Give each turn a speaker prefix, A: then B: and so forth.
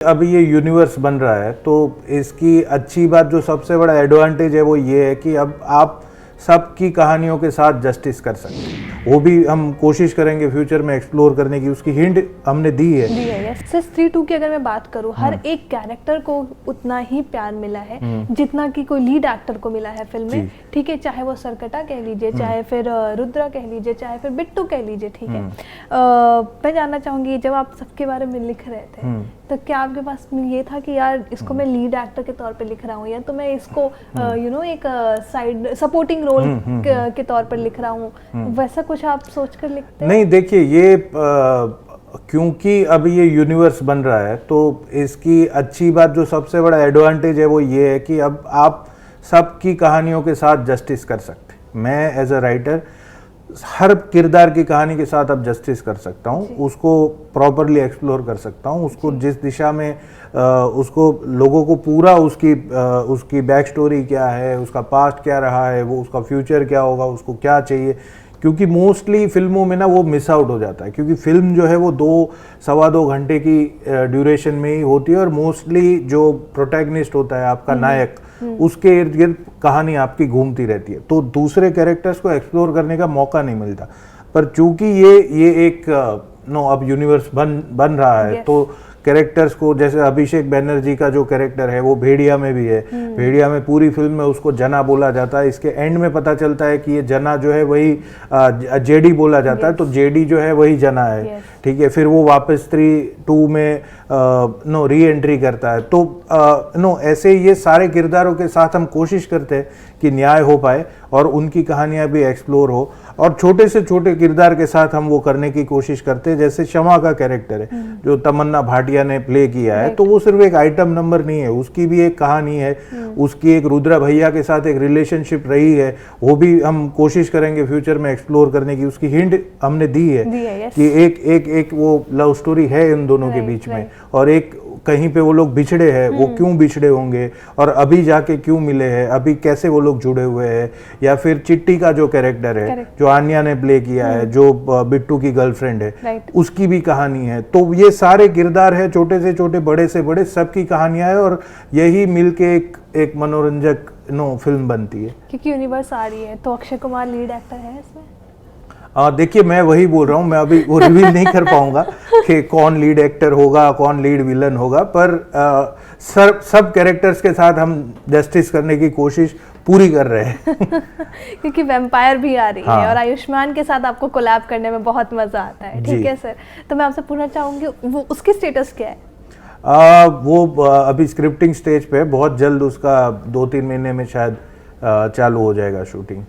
A: अब ये यूनिवर्स बन रहा है तो इसकी अच्छी बात जो सबसे बड़ा एडवांटेज है वो ये है कि अब आप सबकी कहानियों के साथ जस्टिस कर सकते हैं। वो भी हम कोशिश करेंगे फ्यूचर में एक्सप्लोर करने की, उसकी हिंट हमने दी है।
B: यस, स्त्री 2 की अगर मैं बात करूं, हर एक कैरेक्टर को उतना ही प्यार मिला है जितना कि कोई लीड एक्टर को मिला है फिल्म में। ठीक है, चाहे वो सरकटा कह लीजिए, चाहे फिर रुद्रा कह लीजिए, चाहे फिर बिट्टू कह लीजिए। ठीक है, मैं जानना चाहूंगी जब आप सबके बारे में लिख रहे थे तो क्या आपके पास ये था कि यार इसको मैं लीड एक्टर के तौर पे लिख रहा हूँ या तो मैं इसको एक साइड सपोर्टिंग रोल के तौर पर लिख रहा हूँ, वैसा कुछ आप सोच कर लिखते हैं?
A: नहीं, देखिए ये क्योंकि अब ये यूनिवर्स बन रहा है तो इसकी अच्छी बात जो सबसे बड़ा एडवांटेज है वो ये है कि अब आप सबकी कहानियों के साथ जस्टिस कर सकते हैं। मैं एज अ राइटर हर किरदार की कहानी के साथ अब जस्टिस कर सकता हूँ, उसको प्रॉपरली एक्सप्लोर कर सकता हूँ, उसको जिस दिशा में उसको लोगों को पूरा उसकी बैक स्टोरी क्या है, उसका पास्ट क्या रहा है, वो उसका फ्यूचर क्या होगा, उसको क्या चाहिए। क्योंकि मोस्टली फिल्मों में ना वो मिस आउट हो जाता है, क्योंकि फिल्म जो है वो 2-2.25 घंटे की ड्यूरेशन में ही होती है और मोस्टली जो प्रोटैगनिस्ट होता है आपका नायक, उसके इर्द गिर्द कहानी आपकी घूमती रहती है, तो दूसरे कैरेक्टर्स को एक्सप्लोर करने का मौका नहीं मिलता। पर चूंकि ये एक अब यूनिवर्स बन रहा है तो कैरेक्टर्स को, जैसे अभिषेक बैनर्जी का जो कैरेक्टर है वो भेड़िया में भी है, भेड़िया में पूरी फिल्म में उसको जना बोला जाता है, इसके एंड में पता चलता है कि ये जना जो है वही जेडी बोला जाता है, तो जेडी जो है वही जना है। ठीक है, फिर वो वापस 3-2 में री एंट्री करता है। तो ऐसे ये सारे किरदारों के साथ हम कोशिश करते हैं कि न्याय हो पाए और उनकी कहानियां भी एक्सप्लोर हो, और छोटे से छोटे किरदार के साथ हम वो करने की कोशिश करते हैं। जैसे शमा का कैरेक्टर है जो तमन्ना भाटिया ने प्ले किया है, तो वो सिर्फ एक आइटम नंबर नहीं है, उसकी भी एक कहानी है, उसकी एक रुद्रा भैया के साथ एक रिलेशनशिप रही है, वो भी हम कोशिश करेंगे फ्यूचर में एक्सप्लोर करने की, उसकी हिंट हमने दी है कि एक वो लव स्टोरी है इन दोनों के बीच में, और एक कहीं पे वो लोग बिछड़े हैं, वो क्यों बिछड़े होंगे और अभी जाके क्यों मिले हैं, अभी कैसे वो लोग जुड़े हुए हैं। या फिर चिट्टी का जो कैरेक्टर है जो आन्या ने प्ले किया है, जो बिट्टू की गर्लफ्रेंड है, उसकी भी कहानी है। तो ये सारे किरदार है, छोटे से छोटे बड़े से बड़े सबकी कहानियां है, और यही मिलके एक मनोरंजक फिल्म बनती है।
B: क्योंकि यूनिवर्स आ रही है तो अक्षय कुमार लीड एक्टर है इसमें।
A: देखिए मैं वही बोल रहा हूँ, मैं अभी वो रिवील नहीं कर पाऊंगा कि कौन लीड एक्टर होगा, कौन लीड विलन होगा, पर सब कैरेक्टर्स के साथ हम जस्टिस करने की कोशिश पूरी कर रहे हैं।
B: क्योंकि वैम्पायर भी आ रही है और आयुष्मान के साथ आपको कोलैब करने में बहुत मजा आता है। ठीक है सर, तो मैं आपसे पूछना चाहूंगी वो उसकी स्टेटस क्या है?
A: वो अभी स्क्रिप्टिंग स्टेज पे, बहुत जल्द उसका 2-3 महीने में शायद चालू हो जाएगा शूटिंग।